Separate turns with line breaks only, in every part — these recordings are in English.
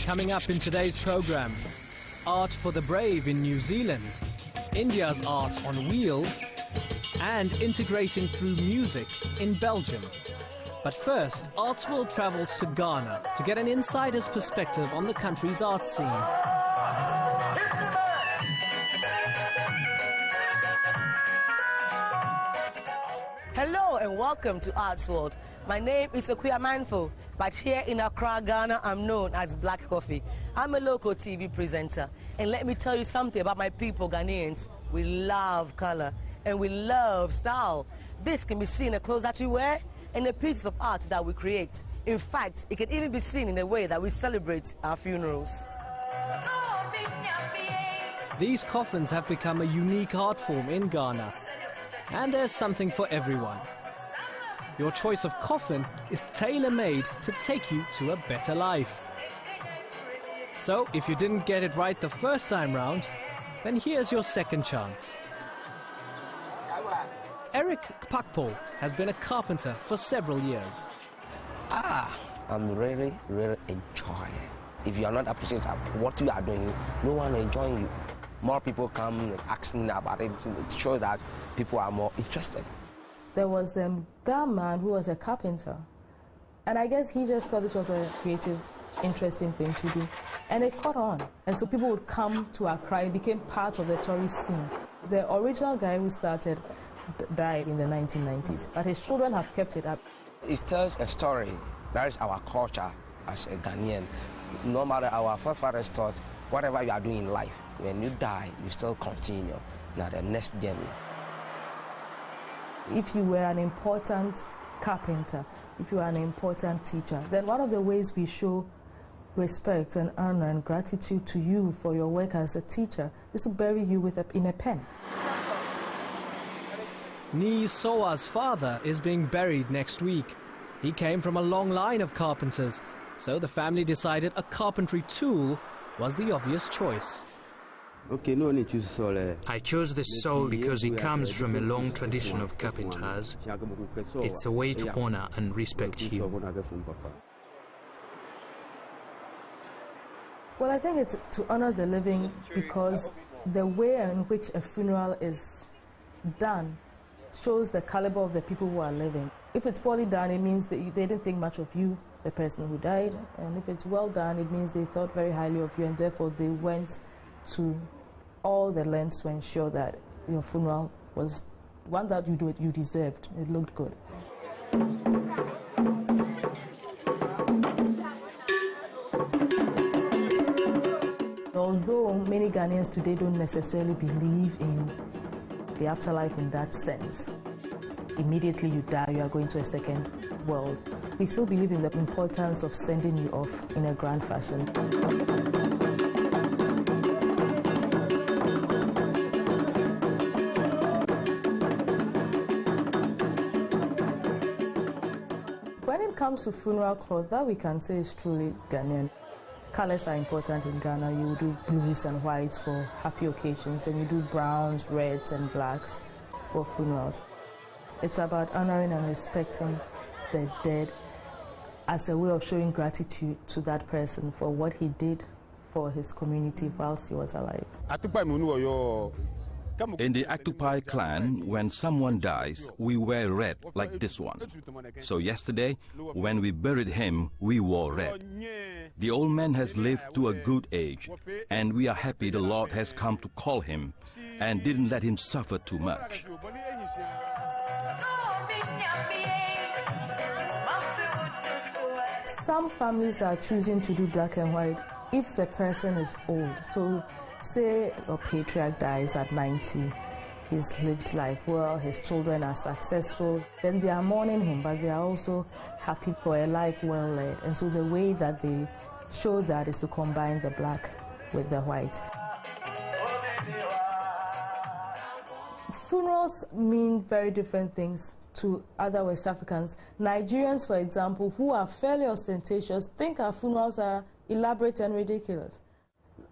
Coming up in today's program, art for the brave in New Zealand, India's art on wheels, and integrating through music in Belgium. But first, Artsworld travels to Ghana to get an insider's perspective on the country's art scene.
Hello and welcome to Artsworld. My name is Okuya Manfo, but here in Accra, Ghana, I'm known as Black Coffee. I'm a local TV presenter, and let me tell you something about my people, Ghanaians. We love color and we love style. This can be seen in the clothes that we wear and the pieces of art that we create. In fact, it can even be seen in the way that we celebrate our funerals.
These coffins have become a unique art form in Ghana, and there's something for everyone. Your choice of coffin is tailor-made to take you to a better life. So, if you didn't get it right the first time round, then here's your second chance. Eric Kpakpo has been a carpenter for several years.
I'm really enjoying it. If you are not appreciating what you are doing, no one will enjoy you. More people come asking about it. It shows that people are more interested.
There was a man who was a carpenter, and I guess he just thought this was a creative, interesting thing to do, and it caught on. And so people would come to Accra. It became part of the tourist scene. The original guy who started died in the 1990s, but his children have kept it up.
It tells a story. That is our culture as a Ghanaian. No matter our forefathers thought, whatever you are doing in life, when you die, you still continue now the next journey.
If you were an important carpenter, if you are an important teacher, then one of the ways we show respect and honor and gratitude to you for your work as a teacher is to bury you in a pen.
Ni Soa's father is being buried next week. He came from a long line of carpenters, so the family decided a carpentry tool was the obvious choice.
I chose this saw because it comes from a long tradition of carpenters. It's a way to honor and respect him.
Well, I think it's to honor the living because the way in which a funeral is done shows the caliber of the people who are living. If it's poorly done, it means that they didn't think much of you, the person who died. And if it's well done, it means they thought very highly of you, and therefore they went to all the lengths to ensure that your funeral was one that you deserved. It looked good. Although many Ghanaians today don't necessarily believe in the afterlife in that sense, immediately you die, you are going to a second world, we still believe in the importance of sending you off in a grand fashion. When it comes to funeral cloth, that we can say is truly Ghanaian. Colors are important in Ghana. You do blues and whites for happy occasions, and you do browns, reds, and blacks for funerals. It's about honoring and respecting the dead as a way of showing gratitude to that person for what he did for his community whilst he was alive.
In the Octopi clan, when someone dies, we wear red, like this one. So yesterday, when we buried him, we wore red. The old man has lived to a good age, and we are happy the Lord has come to call him and didn't let him suffer too much.
Some families are choosing to do black and white if the person is old. So say a patriarch dies at 90, he's lived life well, his children are successful, then they are mourning him, but they are also happy for a life well led. And so the way that they show that is to combine the black with the white. Funerals mean very different things to other West Africans. Nigerians, for example, who are fairly ostentatious, think our funerals are elaborate and ridiculous.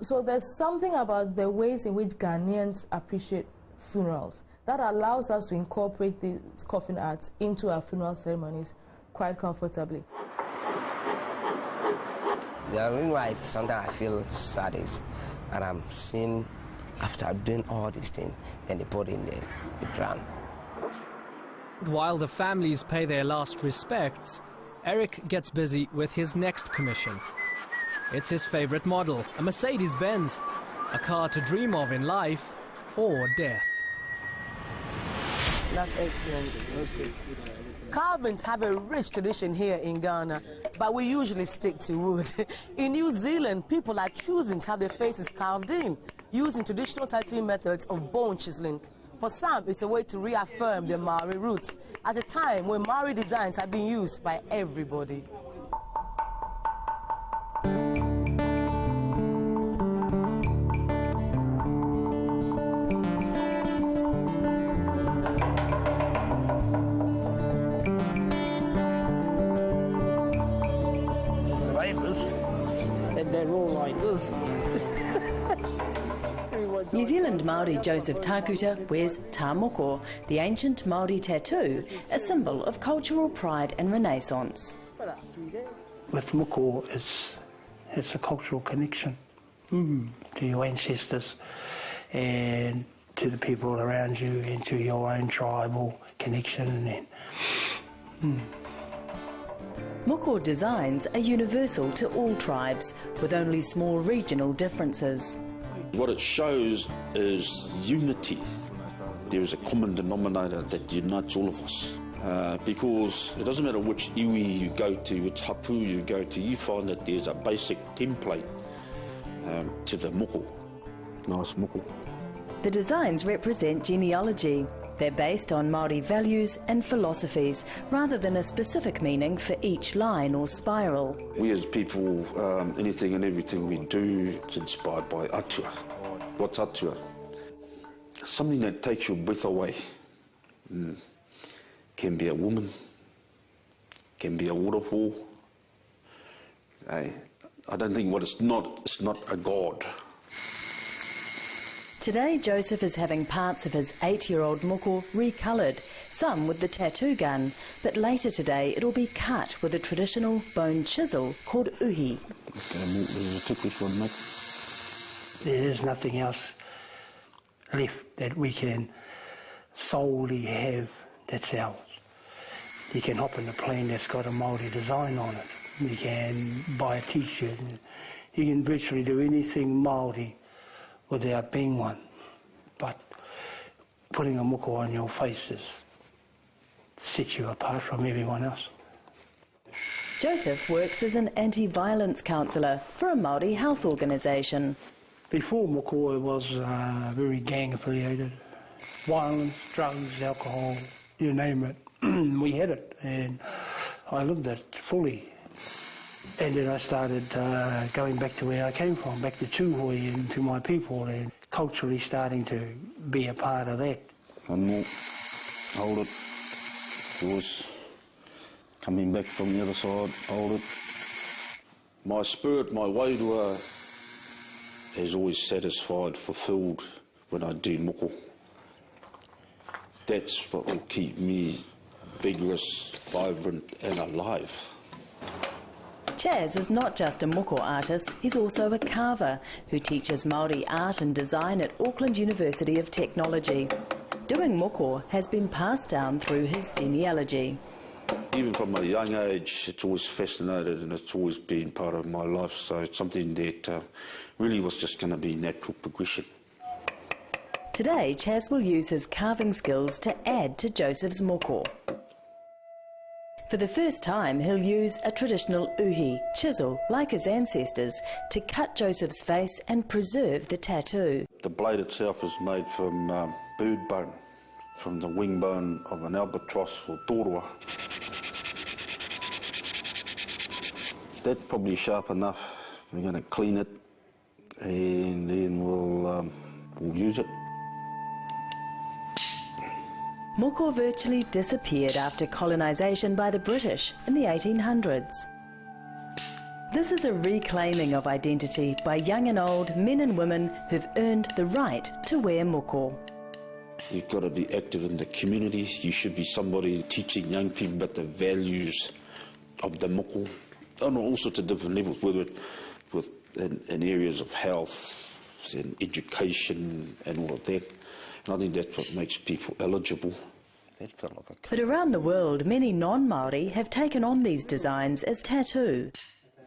So there's something about the ways in which Ghanaians appreciate funerals that allows us to incorporate these coffin arts into our funeral ceremonies quite comfortably.
The reason why sometimes I feel sad is that I'm seeing after doing all these things, then they put in the ground.
While the families pay their last respects, Eric gets busy with his next commission. It's his favorite model, a Mercedes-Benz, a car to dream of in life or death.
That's excellent. Okay. Carvings have a rich tradition here in Ghana, but we usually stick to wood. In New Zealand, people are choosing to have their faces carved in, using traditional tattooing methods of bone chiseling. For some, it's a way to reaffirm their Maori roots, at a time when Maori designs are being used by everybody.
And they're all like this.
New Zealand Māori Joseph Takuta wears tā moko, the ancient Māori tattoo, a symbol of cultural pride and renaissance.
With moko, it's a cultural connection to your ancestors and to the people around you and to your own tribal connection.
Moko designs are universal to all tribes, with only small regional differences.
What it shows is unity. There is a common denominator that unites all of us. Because it doesn't matter which iwi you go to, which hapu you go to, you find that there's a basic template to the moko. Nice moko.
The designs represent genealogy. They're based on Māori values and philosophies, rather than a specific meaning for each line or spiral.
We as people, anything and everything we do is inspired by atua. What's atua? Something that takes your breath away. Can be a woman, can be a waterfall. I don't think it's not a god.
Today, Joseph is having parts of his 8-year-old moko recoloured, some with the tattoo gun, but later today it'll be cut with a traditional bone chisel called uhi.
There is nothing else left that we can solely have that's ours. You can hop in a plane that's got a Māori design on it. You can buy a t-shirt. You can virtually do anything Māori without being one. But putting a moko on your face sets you apart from everyone else.
Joseph works as an anti-violence counsellor for a Māori health organisation.
Before moko, it was very gang affiliated. Violence, drugs, alcohol, you name it. We had it, and I lived it fully. And then I started going back to where I came from, back to Tūhoi and to my people, and culturally starting to be a part of that.
I'm not hold it. It was coming back from the other side, hold it. My spirit, my wairua, is always satisfied, fulfilled when I do moko. That's what will keep me vigorous, vibrant and alive.
Chaz is not just a moko artist, he's also a carver who teaches Māori art and design at Auckland University of Technology. Doing moko has been passed down through his genealogy.
Even from a young age, it's always fascinated and it's always been part of my life, so it's something that really was just going to be natural progression.
Today, Chaz will use his carving skills to add to Joseph's moko. For the first time, he'll use a traditional uhi, chisel, like his ancestors, to cut Joseph's face and preserve the tattoo.
The blade itself is made from bird bone, from the wing bone of an albatross or torua. That's probably sharp enough. We're going to clean it and then we'll use it.
Moko virtually disappeared after colonisation by the British in the 1800s. This is a reclaiming of identity by young and old, men and women who've earned the right to wear moko.
You've got to be active in the community. You should be somebody teaching young people about the values of the moko, on all sorts of different levels, whether in areas of health and education and all of that. And I think that's what makes people eligible. That felt like
But around the world, many non-Māori have taken on these designs as tattoo.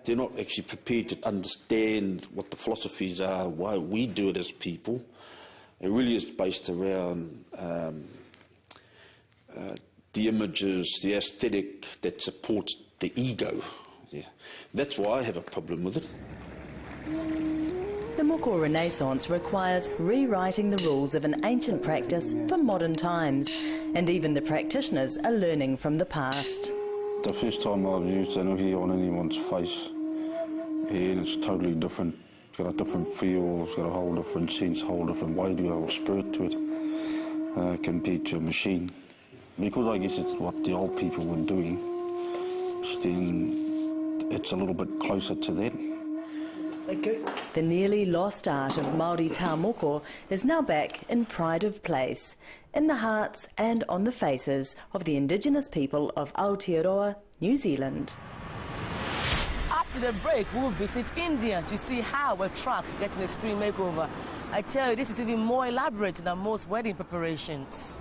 They're not actually prepared to understand what the philosophies are, why we do it as people. It really is based around the images, the aesthetic that supports the ego. Yeah. That's why I have a problem with it.
The moko Renaissance requires rewriting the rules of an ancient practice for modern times, and even the practitioners are learning from the past.
The first time I've used an uhi on anyone's face, and it's totally different. It's got a different feel, it's got a whole different sense, a whole different way to go, or spirit to it, compared to a machine. Because I guess it's what the old people were doing, then it's a little bit closer to that.
The nearly lost art of Māori tā moko is now back in pride of place, in the hearts and on the faces of the Indigenous people of Aotearoa, New Zealand.
After the break, we'll visit India to see how a truck gets an extreme makeover. I tell you, this is even more elaborate than most wedding preparations.